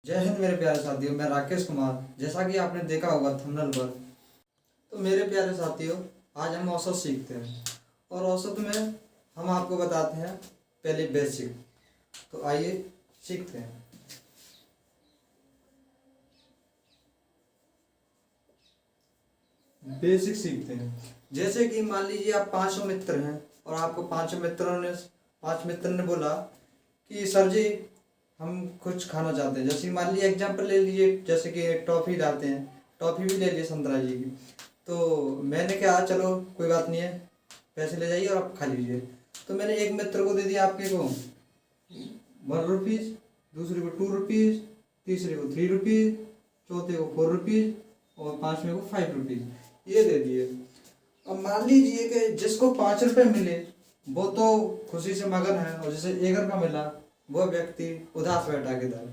जय हिंद मेरे प्यारे साथियों, मैं राकेश कुमार। जैसा कि आपने देखा होगा थंबनेल पर, तो मेरे प्यारे साथियों, आज हम औसत सीखते हैं। और औसत में हम आपको बताते हैं पहले बेसिक। तो आइए सीखते हैं। बेसिक सीखते हैं। जैसे कि मान लीजिए आप 500 मित्र हैं और आपको 5 मित्र ने बोला कि सर जी हम कुछ खाना चाहते हैं। जैसे मान लीजिए एग्जाम्पल ले लीजिए, जैसे कि टॉफ़ी लाते हैं, टॉफ़ी भी ले लीजिए संतरा जी की। तो मैंने कहा चलो कोई बात नहीं है, पैसे ले जाइए और आप खा लीजिए। तो मैंने एक मित्र को दे दिया आपके को 1 रुपीज़, दूसरे को 2 रुपीज़, तीसरे को 3 रुपीज़, चौथे को 4 रुपीज़ और पाँचवें को 5 रुपीज़, ये दे दिए। अब मान लीजिए कि जिसको 5 रुपये मिले वो तो खुशी से मगन है, और जिसे 1 रुपया मिला वह व्यक्ति उदास बैठा किधर।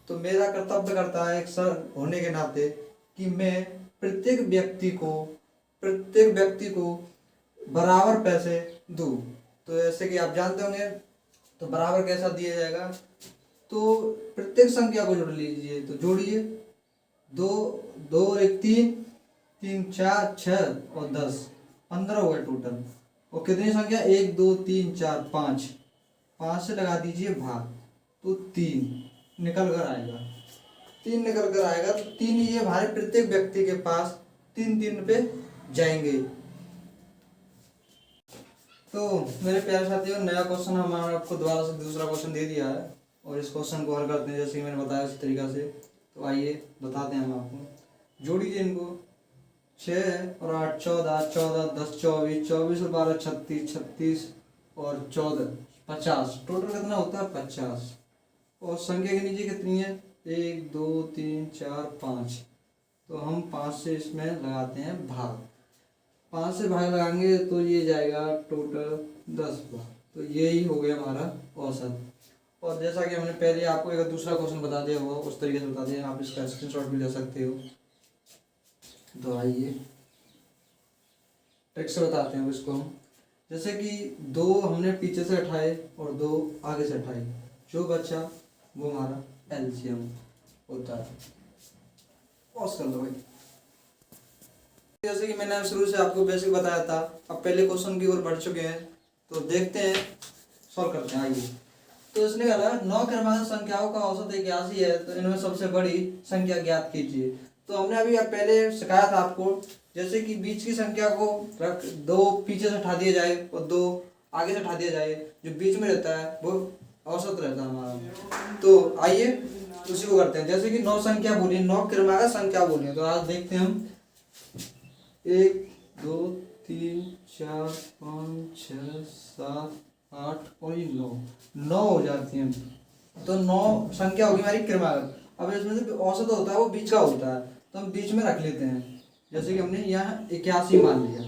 तो मेरा कर्तव्य करता है एक सर होने के नाते कि मैं प्रत्येक व्यक्ति को बराबर पैसे दूँ। तो जैसे कि आप जानते होंगे, तो बराबर कैसा दिया जाएगा, तो प्रत्येक संख्या को जोड़ लीजिए। तो जोड़िए, 2 2 और 1 3, 3 4 6 और 10, 15 हो गए टोटल। और कितनी संख्या, 1 2 3 4 5, 5 से लगा दीजिए भाग, तो 3 निकल कर आएगा। 3 निकल कर आएगा, तो 3 ये हमारे प्रत्येक व्यक्ति के पास 3 पे जाएंगे। तो मेरे प्यारे साथियों, नया क्वेश्चन हमारा आपको दोबारा से दूसरा क्वेश्चन दे दिया है, और इस क्वेश्चन को हल करते हैं जैसे कि मैंने बताया उसी तरीका से। तो आइए बताते हैं हम आपको। जोड़िए इनको, 6 और 8 14, 14 10 24, 24 और 12 36, 36 और 14 50, टोटल कितना होता है 50। और संख्या के नीचे कितनी है, 1 2 3 4 5। तो हम 5 से इसमें लगाते हैं भाग। 5 से भाग लगाएंगे तो ये जाएगा टोटल 10 भाग। तो यही हो गया हमारा औसत। और जैसा कि हमने पहले आपको एक दूसरा क्वेश्चन बता दिया हुआ, उस तरीके से बता दिया, आप इसका स्क्रीनशॉट भी ले सकते हो। तो आइए ट्रिक से बताते हैं इसको हम। जैसे कि 2 हमने पीछे से उठाए और 2 आगे से उठाए, जो बचा वो हमारा एलसीएम होता है। पॉज कर लो भाई। जैसे कि मैंने शुरू से आपको बेसिक बताया था, अब पहले क्वेश्चन की ओर बढ़ चुके हैं, तो देखते हैं, सॉल्व करते हैं। आइए। तो इसने कहा 9 क्रमांक संख्याओं का औसत 81 है, तो इनमें सबसे बड़ी संख्या ज्ञात कीजिए। तो हमने अभी पहले सिखाया था आपको, जैसे कि बीच की संख्या को रख 2 पीछे से उठा दिया जाए और 2 आगे से उठा दिया जाए, जो बीच में रहता है वो औसत रहता है हमारा। तो आइए उसी को करते हैं। जैसे कि 9 संख्या बोलिए, 9 क्रमांक संख्या बोलिए। तो आज देखते हैं हम 1 2 3 4 5 6 7 8 और 9 हो जाती हैं। तो 9 संख्या होगी हमारी क्रमागत। अब इसमें से औसत होता है वो बीच का होता है, तो हम बीच में रख लेते हैं। जैसे कि हमने यहाँ 81 मान लिया,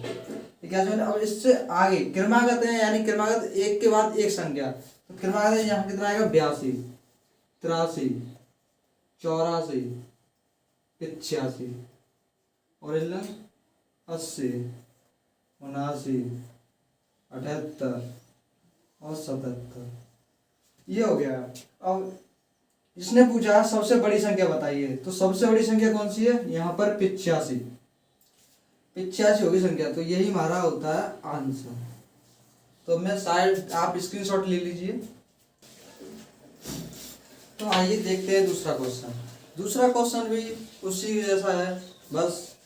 81। अब इससे आगे क्रमागत है, यानी क्रमागत एक के बाद एक संख्या। तो क्रमागत यहाँ कितना आएगा, 82 83 84 85 और 80 79 78 और 77। ये हो गया। अब इसने पूछा सबसे बड़ी संख्या बताइए, तो सबसे बड़ी संख्या कौन सी है, यहाँ पर 85 होगी संख्या। तो यही हमारा होता है आंसर। तो मैं शायद आप स्क्रीनशॉट ले लीजिए। तो आइए देखते हैं दूसरा क्वेश्चन। दूसरा क्वेश्चन भी उसी जैसा है, बस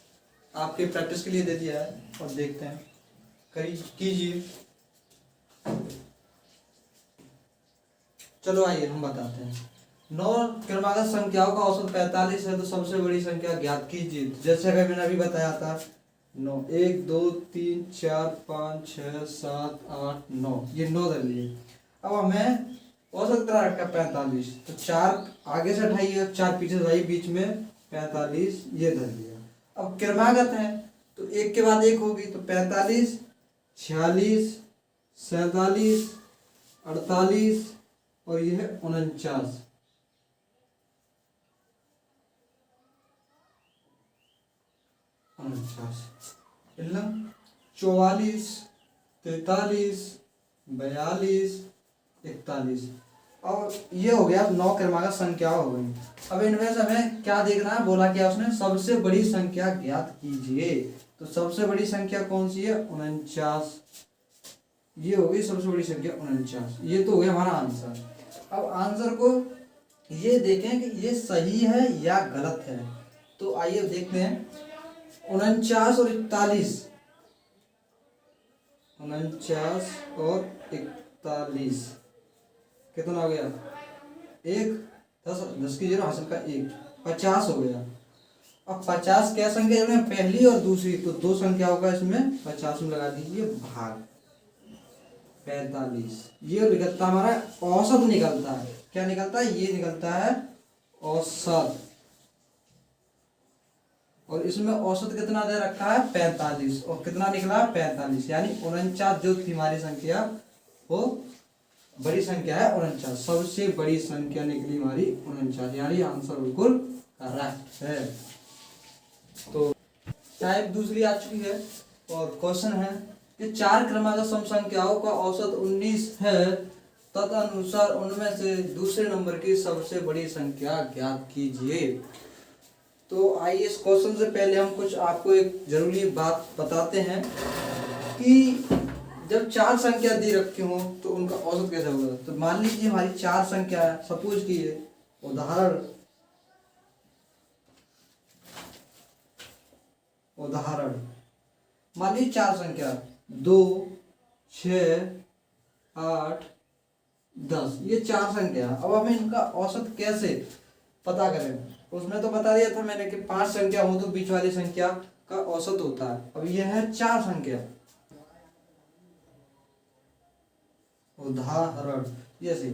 आपके प्रैक्टिस के लिए दे दिया है। और देखते हैं, कीजिए। चलो आइए हम बताते हैं। 9 क्रमांक संख्याओं का औसत 45 है, तो सबसे बड़ी संख्या ज्ञात कीजिए। जैसे कि मैंने अभी बताया था, 9 1 2 3 4 5 6 7 8 9, ये 9 धर लिए। अब हमें औसत कितना रखा, 45। तो 4 आगे से उठाइए, 4 पीछे से आइए, बीच में 45 ये धर लिया। अब क्रमागत है तो एक के बाद एक होगी, तो 45 46 47 48 और यह है 49। 44 43 42 41। और ये हो गया 9 क्रमांक संख्या हो गई। अब इनमें से हमें क्या देखना है, बोला क्या उसने, सबसे बड़ी संख्या ज्ञात कीजिए। तो सबसे बड़ी संख्या कौन सी है, 49। ये हो गई सबसे बड़ी संख्या 49। ये तो हो गया हमारा आंसर। अब आंसर को ये देखें कि ये सही है या गलत है। तो आइए देखते हैं, 49 और 41, 49 और 41 कितना हो गया, 1, 10, 10 की 0 हासिल का 1, 50 हो गया। अब 50 क्या संख्या है, पहली और दूसरी, तो 2 संख्या होगा इसमें, 50 में लगा दीजिए भाग 45। ये निकलता हमारा औसत निकलता है। क्या निकलता है, ये निकलता है औसत। और इसमें औसत कितना दे रखा है, 45, और कितना निकला 45, यानी 49 जो थी हमारी संख्या वो बड़ी संख्या है 49। सबसे बड़ी संख्या निकली हमारी 49, यानी आंसर बिल्कुल करेक्ट है। तो टाइप दूसरी आ चुकी है और क्वेश्चन है कि 4 क्रमांक सम संख्याओं का औसत 19 है, तदनुसार उनमें से दूसरे नंबर की सबसे बड़ी संख्या ज्ञात कीजिए। तो आइए इस क्वेश्चन से पहले हम कुछ आपको एक जरूरी बात बताते हैं कि जब 4 संख्या दी रखी हो तो उनका औसत कैसे होगा। तो मान लीजिए हमारी 4 संख्या है, सपोज कीजिए, उदाहरण मान लीजिए 4 संख्या 2, 6, 8, 10, ये 4 संख्या। अब हमें इनका औसत कैसे पता करें। उसमें तो बता दिया था मैंने कि 5 संख्या हो तो बीच वाली संख्या का औसत होता है। अब ये है 4 संख्या, उदाहरण जैसे,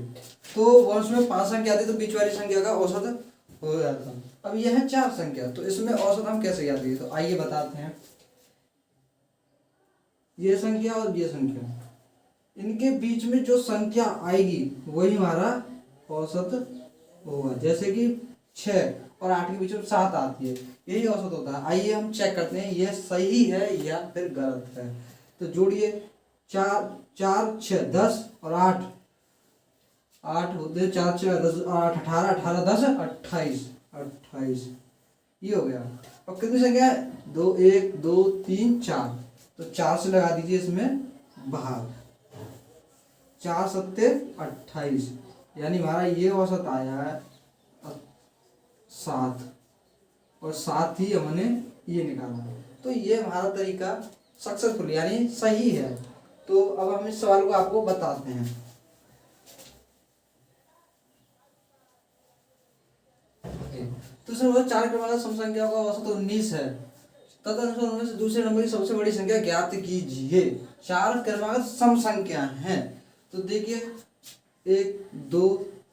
तो उसमें 5 संख्या आती तो बीच वाली संख्या का औसत हो जाता। अब यह है 4 संख्या, तो इसमें औसत हम कैसे ज्ञात करें। तो आइए बताते हैं, ये संख्या और ये संख्या, इनके बीच में जो संख्या आएगी वही हमारा औसत होगा। जैसे कि 6 और 8 के बीच में 7 आती है, यही औसत होता है। आइए हम चेक करते हैं ये सही है या फिर गलत है। तो जोड़िए, 4, 4, 6, 10 और 8, 8 होते 4, 6, 10, 8, 18, 18, 10, 28, 28, ये हो गया। अब कितनी संख्या है, 2, 1, 2, 3, 4, तो 4 से लगा दीजिए इसमें भाग, 4 सत्ते 28, यानी हमारा ये औसत आया है 7, और 7 ही हमने ये निकाला। तो ये हमारा तरीका सक्सेसफुल यानी सही है। तो अब हम इस सवाल को आपको बताते हैं। तो सर 4 क्रमांक सम संख्याओं का औसत 19 है, तदनुसार उनमें से दूसरे नंबर की सबसे बड़ी संख्या ज्ञात कीजिए। 4 क्रमांक सम संख्या हैं, तो देखिए 1, 2,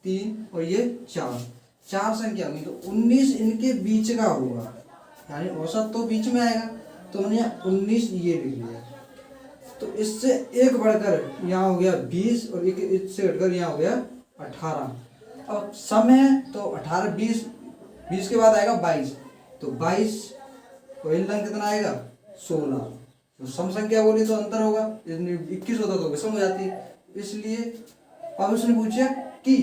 3 और ये 4 संख्या होगी, तो 19 इनके बीच का होगा, यानी औसत तो बीच में आएगा। तो हमने 19 ये लिख लिया। तो इससे एक बढ़कर यहाँ हो गया 20, और एक इससे घटकर यहाँ हो गया 18। अब सम है तो 18, 20, 20 के बाद आएगा 22, तो 22 और इन लंग कितना आएगा 16। तो सम संख्या बोली तो अंतर होगा, 21 होता तो विषम हो जाती। इसलिए अब उसने पूछा कि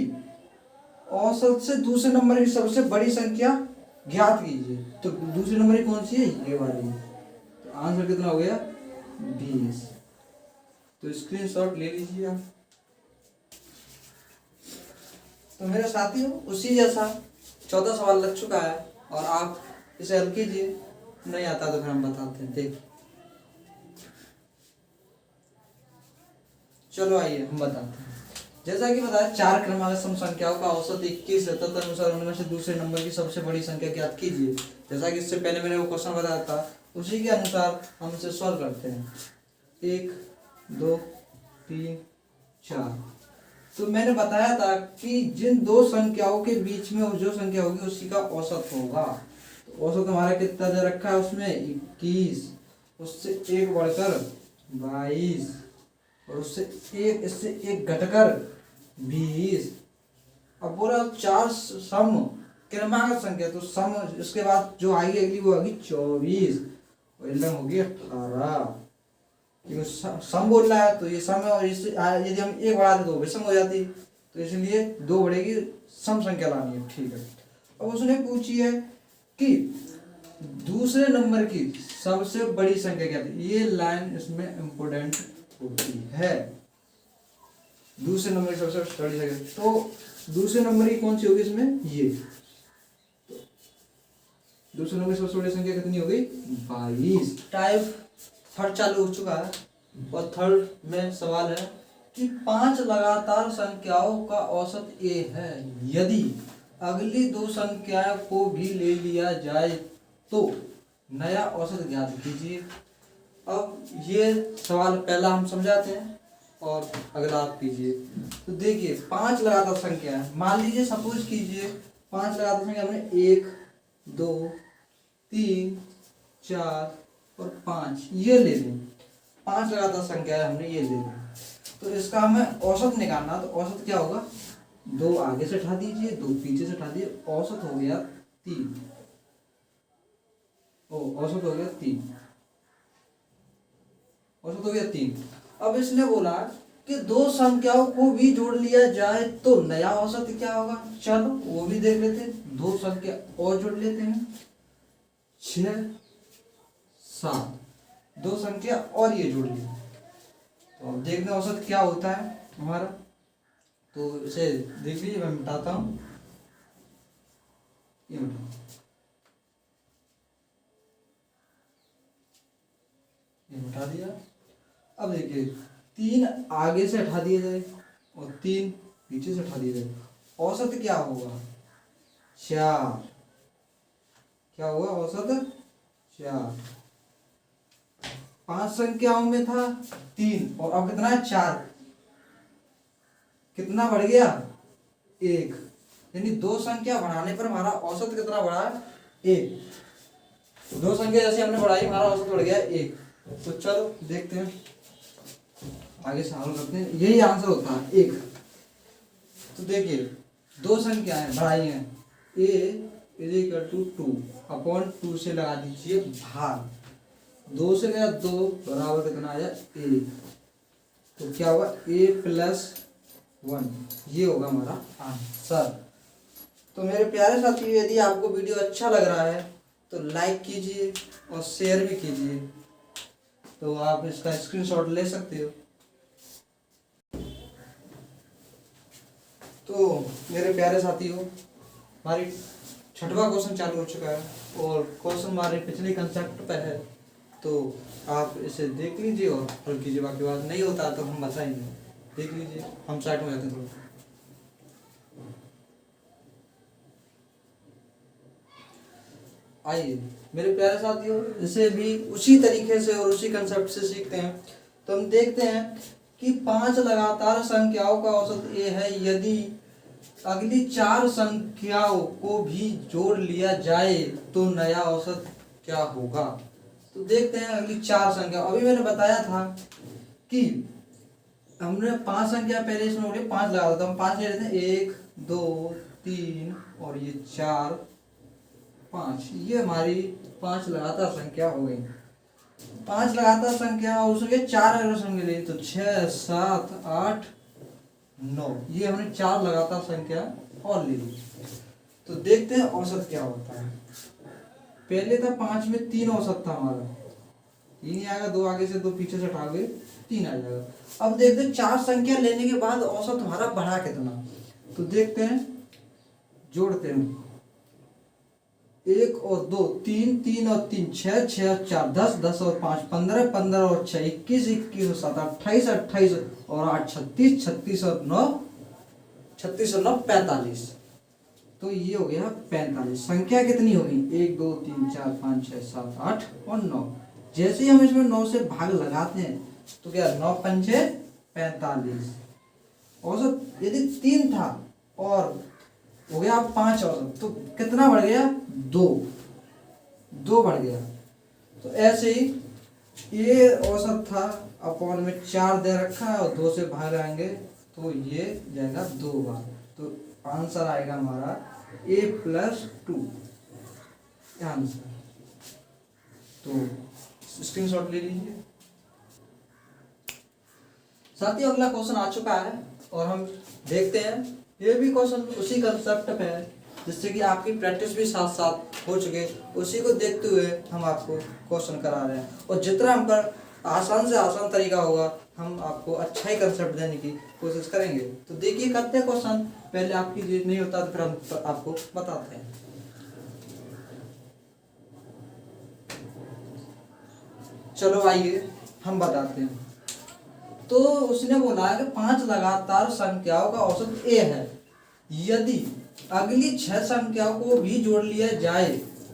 औसत से दूसरे नंबर की सबसे बड़ी संख्या ज्ञात कीजिए। तो दूसरे नंबर की कौन सी है, ये वाली। तो आंसर कितना हो गया 20। तो स्क्रीनशॉट ले लीजिए आप। तो मेरे साथियों उसी जैसा 14 सवाल लग चुका है, और आप इसे हल कीजिए, नहीं आता तो फिर हम बताते हैं। देखिए, चलो आइए हम बताते हैं। जैसा कि बताया 4 क्रमांक सम संख्याओं का औसत 21 है, तदनुसार उनमें से दूसरे नंबर की सबसे बड़ी संख्या ज्ञात कीजिए। जैसा कि इससे पहले मैंने वो क्वेश्चन बताया था, उसी के अनुसार हम इसे सॉल्व करते हैं। 1, 2, 3, 4। तो मैंने बताया था कि जिन 2 संख्याओं के बीच में जो संख्या होगी उसी का औसत होगा। तो औसत हमारा कितना दे रखा है उसमें 21, उससे एक बढ़कर 22, और उससे एक, इससे एक घटकर 20। अब बोला 4 सम क्रमांक संख्या, तो सम इसके बाद जो आएगी अगली वो आएगी 24, और इनमें होगी 18। क्योंकि सम बोल रहा है तो ये सम है, और इससे यदि हम एक बढ़ा दें तो विषम हो जाती। तो इसलिए 2 बढ़ेगी, सम संख्या लानी है। ठीक है, अब उसने पूछी है कि दूसरे नंबर की सबसे बड़ी संख्या क्या थी। ये लाइन इसमें इंपोर्टेंट होती है, दूसरे नंबर की सबसे बड़ी संख्या। तो दूसरे नंबर की कौन सी होगी इसमें, ये दूसरे नंबर की सबसे बड़ी संख्या कितनी हो गई, 22। टाइप थर्ड चालू हो चुका है और थर्ड में सवाल है कि 5 लगातार संख्याओं का औसत ए है यदि अगली 2 संख्याओं को भी ले लिया जाए तो नया औसत ज्ञात कीजिए। अब ये सवाल पहला हम समझाते हैं और अगला आप कीजिए। तो देखिए 5 लगातार संख्या है, मान लीजिए सपोज कीजिए 5 लगातार संख्या हमने 1 2 3 4 और 5 ये ले लें। 5 लगातार संख्या है, हमने ये ले ली। तो इसका हमें औसत निकालना, तो औसत क्या होगा, 2 आगे से उठा दीजिए 2 पीछे से उठा दीजिए, औसत हो गया 3। औसत हो गया 3, औसत हो गया 3। अब इसने बोला कि 2 संख्याओं को भी जोड़ लिया जाए तो नया औसत क्या होगा। चलो वो भी देख लेते हैं, 2 संख्या और जोड़ लेते हैं, 6 7, 2 संख्या और ये जोड़ ली। तो अब देखते हैं औसत क्या होता है हमारा। तो इसे देख लीजिए, मैं मिटाता हूँ, ये मिटा दिया। अब देखिए 3 आगे से हटा दिए जाए और 3 पीछे से हटा दिए जाए, औसत क्या होगा 4। क्या हुआ औसत 4। 5 संख्याओं में था 3 और अब कितना है 4, कितना बढ़ गया 1, यानी 2 संख्या बढ़ाने पर हमारा औसत कितना बढ़ा 1। 2 संख्या जैसे हमने बढ़ाई हमारा औसत बढ़ गया 1। तो चलो देखते हैं, आगे से हल करते हैं, यही आंसर होता है 1। तो देखिए 2 संख्याएं बढ़ाई हैं, a = 2 अपॉन 2 से लगा दीजिए भाग, 2 से गया 2 बराबर कितना आया 1। तो क्या होगा a+1, ये होगा हमारा आंसर। तो मेरे प्यारे साथियों, यदि आपको वीडियो अच्छा लग रहा है तो लाइक कीजिए और शेयर भी कीजिए। तो आप इसका स्क्रीनशॉट ले सकते हो। तो मेरे प्यारे साथियों, हमारी 6वां क्वेश्चन चालू हो चुका है और क्वेश्चन हमारे पिछले कंसेप्ट पर है। तो आप इसे देख लीजिए और हल कीजिए, बाकी बात नहीं होता तो हम बताएंगे। देख लीजिए, हम साइड में जाते हैं थोड़ा। आइए मेरे प्यारे साथियों, इसे भी उसी तरीके से और उसी कंसेप्ट से सीखते हैं। तो हम देखते हैं कि 5 लगातार संख्याओं का औसत ए है यदि अगली 4 संख्याओं को भी जोड़ लिया जाए तो नया औसत क्या होगा। तो देखते हैं अगली 4 संख्या। अभी मैंने बताया था कि हमने 5 संख्या पहले इसमें उठे 5 लगा देता हूँ, 5 ले लेते हैं, 1 2 3 और ये 4 5, ये हमारी 5 लगातार संख्या हो गई। 5 लगातार संख्या और उसके 4 अगर संख्या ले तो 6 7 8 9, ये हमने 4 लगातार संख्या और ले ली। तो देखते हैं औसत क्या होता है। पहले था 5 में 3 औसत था हमारा, 3 ही आएगा, 2 आगे से 2 पीछे से उठाओगे 3 आ जाएगा। अब देखते हैं 4 संख्या लेने के बाद औसत हमारा बढ़ा कितना। तो देखते हैं, जोड़ते हैं, 1 और 2 3 3 और 3 6 6 और 4 10 10 और 5 15 15 और 6 21 21 और 7 28 28 और 8 36 36 और 9 36 और 9 45। तो ये हो गया 45। संख्या कितनी होगी 1 2 3 4 5 6 7 8 और 9। जैसे ही हम इसमें 9 से भाग लगाते हैं तो क्या 9 पंचे 45। औसत यदि 3 था और हो गया 5 औसत, तो कितना बढ़ गया 2 बढ़ गया। तो ऐसे ही ये औसत था, अपॉन में 4 दे रखा है और 2 से भाग आएंगे तो ये जाएगा 2 बार। तो आंसर आएगा हमारा a+2 आंसर। तो स्क्रीनशॉट ले लीजिए। साथियों अगला क्वेश्चन आ चुका है और हम देखते हैं ये भी क्वेश्चन उसी कंसेप्ट पे है, जिससे कि आपकी प्रैक्टिस भी साथ साथ हो चुके, उसी को देखते हुए हम आपको क्वेश्चन करा रहे हैं। और जितना हम पर आसान से आसान तरीका होगा हम आपको अच्छा ही कंसेप्ट देने की कोशिश करेंगे। तो देखिए करते हैं क्वेश्चन, पहले आपकी जो नहीं होता तो फिर हम आपको बताते हैं। चलो आइए हम बताते हैं। तो उसने बोला है कि 5 लगातार संख्याओं का औसत ए है, यदि अगली 6 संख्याओं को भी जोड़ लिया जाए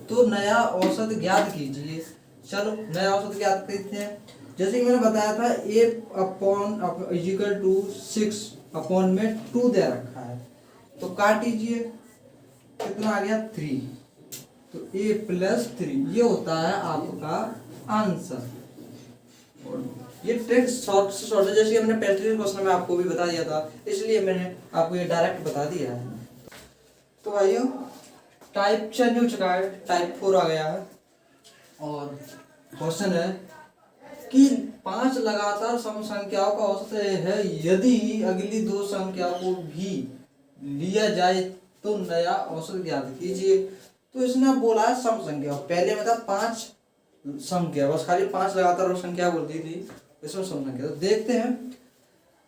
तो नया औसत ज्ञात कीजिए। चलो नया औसत ज्ञात करते हैं। जैसे कि मैंने बताया था ए अपॉन इक्वल टू 6 अपॉन में 2 दे रखा है, तो काट दीजिए, कितना आ गया 3, तो ए प्लस 3 ये होता है आपका आंसर। और ये ट्रिक शॉर्ट से शॉर्ट है, जैसे हमने पहले क्वेश्चन में आपको भी बता दिया था, इसलिए मैंने आपको ये डायरेक्ट बता दिया है। तो भाइयों टाइप चेंज हो चुका है, टाइप 4 आ गया है और क्वेश्चन है कि 5 लगातार सम संख्याओं का औसत है यदि अगली 2 संख्याओं को भी लिया जाए तो नया औसत ज्ञात कीजिए। तो इसने बोला है सम संख्या, पहले में था 5 संख्या, बस खाली 5 लगातार संख्या बोलती थी, इसमें सम संख्या। तो देखते हैं,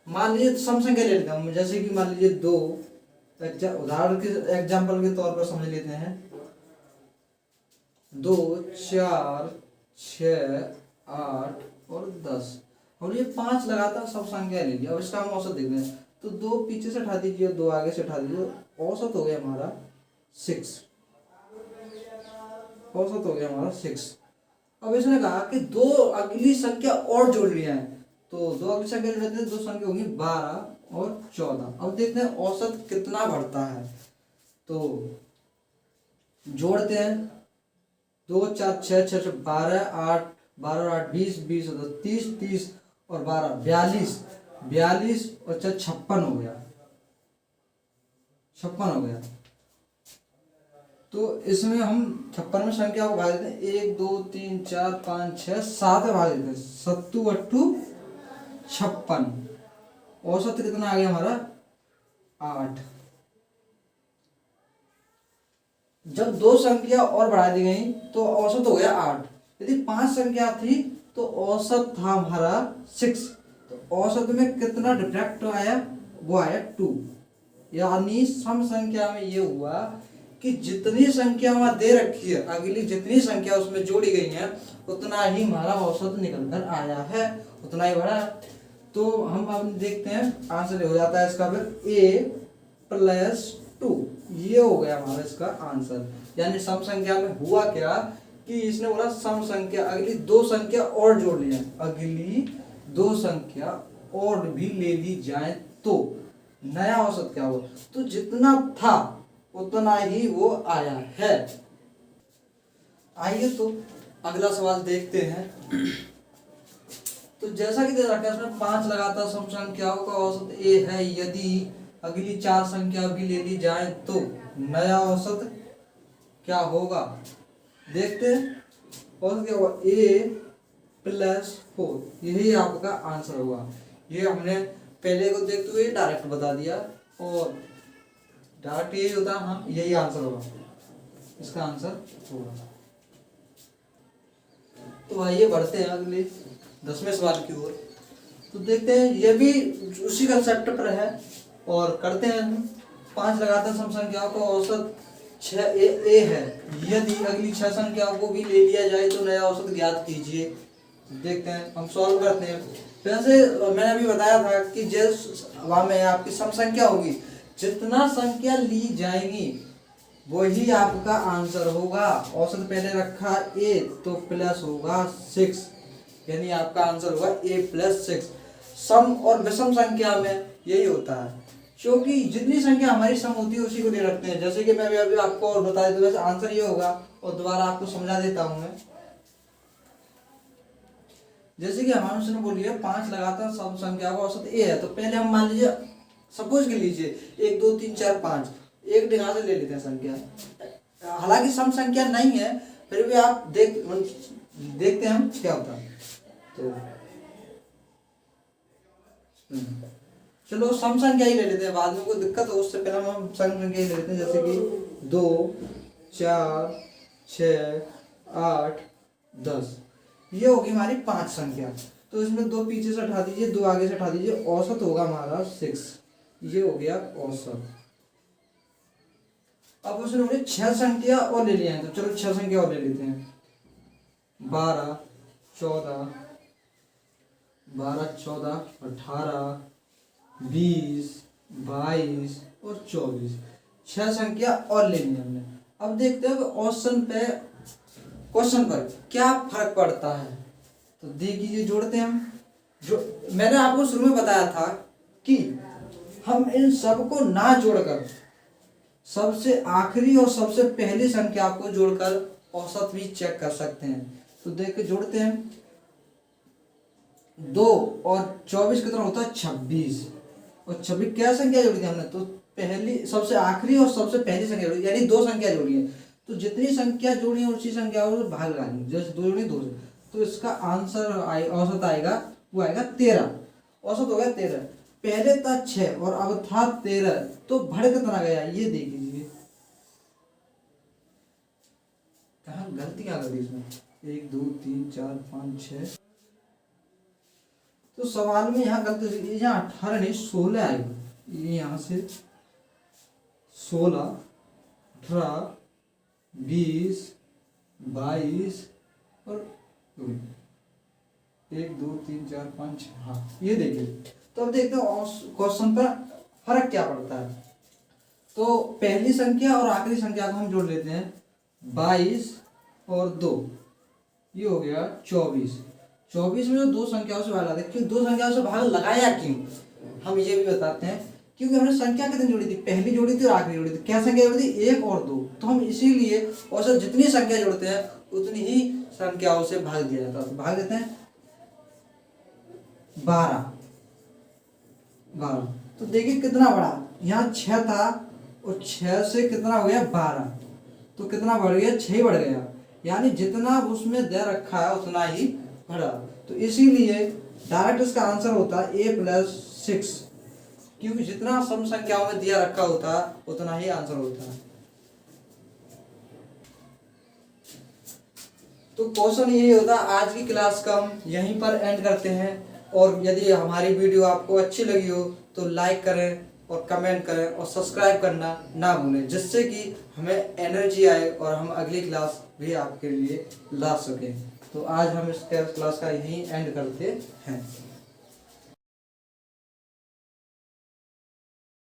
मान लीजिए सम संख्या ले लेता हूँ, जैसे कि मान लीजिए 2, उदाहरण के एग्जाम्पल के तौर पर समझ लेते हैं, 2 4 6 8 और 10, और ये 5 लगातार सब संख्या ले लिया। अब इसका हम औसत देखते हैं, तो 2 पीछे से हटा दीजिए, 2 आगे से हटा दीजिए, औसत हो गया हमारा 6, औसत हो गया हमारा 6। अब इसने कहा कि 2 अगली संख्या और जोड़ लिया है, तो 2 अगली संख्या जोड़ते हैं, 2 संख्या होंगी 12 और 14। अब देखते हैं औसत कितना बढ़ता है, तो जोड़ते हैं, 2 4 6 6 12 8 12 8 20 20 30 30 और 12 42 42 और 4 56 हो गया, 56 हो गया। तो इसमें हम 56 में संख्या को भाग देते हैं, 1 2 3 4 5 6 7 में भाग देते हैं, 7 8 56, औसत कितना आ गया हमारा 8। जब 2 संख्या और बढ़ा दी गई तो औसत हो गया 8। यदि 5 संख्या थी तो औसत था हमारा 6, तो औसत में कितना डिफरेक्ट आया, वो आया 2। यानी सम संख्या में ये हुआ कि जितनी संख्या वहां दे रखी है, अगली जितनी संख्या उसमें जोड़ी गई है, उतना ही हमारा औसत निकल कर आया है, उतना ही बढ़ा। तो हम अब देखते हैं आंसर हो जाता है इसका फिर ए प्लस 2, ये हो गया हमारा इसका आंसर। यानी सम संख्या में हुआ क्या कि इसने बोला सम संख्या अगली 2 संख्या और जोड़ लिया, अगली 2 संख्या और भी ले ली जाए तो नया औसत क्या हुआ, तो जितना था उतना ही वो आया है। आइए तो अगला सवाल देखते हैं। तो जैसा कि दे रखा है इसमें 5 लगातार सम संख्याओं का औसत ए है यदि अगली 4 संख्या भी ले ली जाए तो नया औसत क्या होगा। देखते हैं औसत क्या होगा, ए प्लस 4, यही आपका आंसर होगा। ये हमने पहले को देखते हुए डायरेक्ट बता दिया और डायरेक्ट यही होता है, हाँ यही आंसर होगा, इसका आंसर होगा। तो आइए बढ़ते हैं अगले 10वें सवाल की ओर। तो देखते हैं ये भी उसी कंसेप्ट पर है और करते हैं। 5 लगातार सम संख्याओं का औसत 6 ए है यदि अगली 6 संख्याओं को भी ले लिया जाए तो नया औसत ज्ञात कीजिए। देखते हैं, हम सॉल्व करते हैं। वैसे मैंने अभी बताया था कि जिस वहां में आपकी सम संख्या होगी, जितना संख्या ली जाएंगी वही आपका आंसर होगा। औसत पहले रखा ए तो प्लस होगा 6, यानी आपका आंसर होगा ए प्लस 6। सम और विषम संख्या में यही होता है, क्योंकि जितनी संख्या हमारी सम होती है उसी को ले रखते हैं। जैसे कि मैं अभी आपको और बता देता हूं, वैसे आंसर ये होगा और दोबारा आपको समझा देता हूं मैं। जैसे कि हमारे उसने बोली है 5 लगातार सम संख्या का औसत ए है, तो पहले हम मान लीजिए सपोज कर लीजिए 1 2 3 4 5 एक डिग्री से ले लेते हैं संख्या। हालांकि सम संख्या नहीं है, फिर भी आप देखते हैं हम क्या होता है। तो चलो सम संख्या ही ले लेते हैं, बाद में कोई दिक्कत हो उससे पहले हम सम संख्या ही ले लेते हैं। जैसे कि 2 4 6 8 10, ये होगी हमारी 5 संख्या। तो इसमें 2 पीछे से हटा दीजिए, 2 आगे से हटा दीजिए, औसत होगा हमारा 6। ये हो गया औसत। अब उसने मुझे 6 संख्या और ले लिया है, तो चलो 6 संख्या और ले लेते हैं। 12 14 18 20 22 और 24, 6 संख्या और ले ली हमने। अब देखते हैं क्वेश्चन पर क्या फर्क पड़ता है। तो देखिए जोड़ते हैं हम। जो मैंने आपको शुरू में बताया था कि हम इन सब को ना जोड़कर सबसे आखिरी और सबसे पहली संख्या को जोड़कर औसत भी चेक कर सकते हैं। तो देखिए जोड़ते हैं। 2 और 24 कितना होता है 26, और 26 क्या संख्या जोड़ी थी हमने, तो पहली सबसे आखिरी और सबसे पहली संख्या जोड़ी, यानी 2 संख्या जोड़ी है। तो जितनी संख्या जोड़ी है उसी संख्या को भाग लगानी, जैसे 2 जोड़ी 2 से, तो इसका आंसर औसत आएगा, वो आएगा 13। औसत हो गया 13। पहले था 6 और अब था 13, तो बढ़ कितना गया ये देख लीजिए। कहाँ गलती आ गई इसमें, 1 2 3 4 5 6। तो सवाल में यहाँ गलती, यहाँ 18 नहीं 16 आएगा। ये यहाँ से 16 18 20 22 और 1 2 3 4 5 6, हाँ ये देखिए। तो अब देखते हैं क्वेश्चन पर फर्क क्या पड़ता है। तो पहली संख्या और आखिरी संख्या को हम जोड़ लेते हैं। 22 और 2, ये हो गया 24। 24 में जो 2 संख्याओं से भाग लगाते हैं, क्यों 2 संख्याओं से भाग लगाया क्यों, हम ये भी बताते हैं। क्योंकि हमने संख्या कितनी जोड़ी थी, पहली जोड़ी थी और आखिरी जोड़ी थी। क्या संख्या जोड़ी थी, 1 और 2। तो हम इसीलिए औसत जितनी संख्या जोड़ते हैं उतनी ही संख्याओं से भाग दिया जाता है। तो भाग देते हैं 12। तो देखिए कितना बड़ा, यहाँ 6 था और 6 से कितना हो गया 12, तो कितना बढ़ गया 6 बढ़ गया, यानी जितना उसमें दे रखा है उतना ही बढ़ा। तो इसीलिए डायरेक्ट इसका आंसर होता है A+6, क्योंकि जितना सम संख्याओं में दिया रखा होता है उतना ही आंसर होता है। तो क्वेश्चन यही होता है। आज की क्लास का हम यहीं पर एंड करते हैं, और यदि हमारी वीडियो आपको अच्छी लगी हो तो लाइक करें और कमेंट करें और सब्सक्राइब करना ना भूलें, जिससे कि हमें एनर्जी आए और हम अगली क्लास भी आपके लिए ला सकें। तो आज हम इस क्लास का यहीं एंड करते हैं।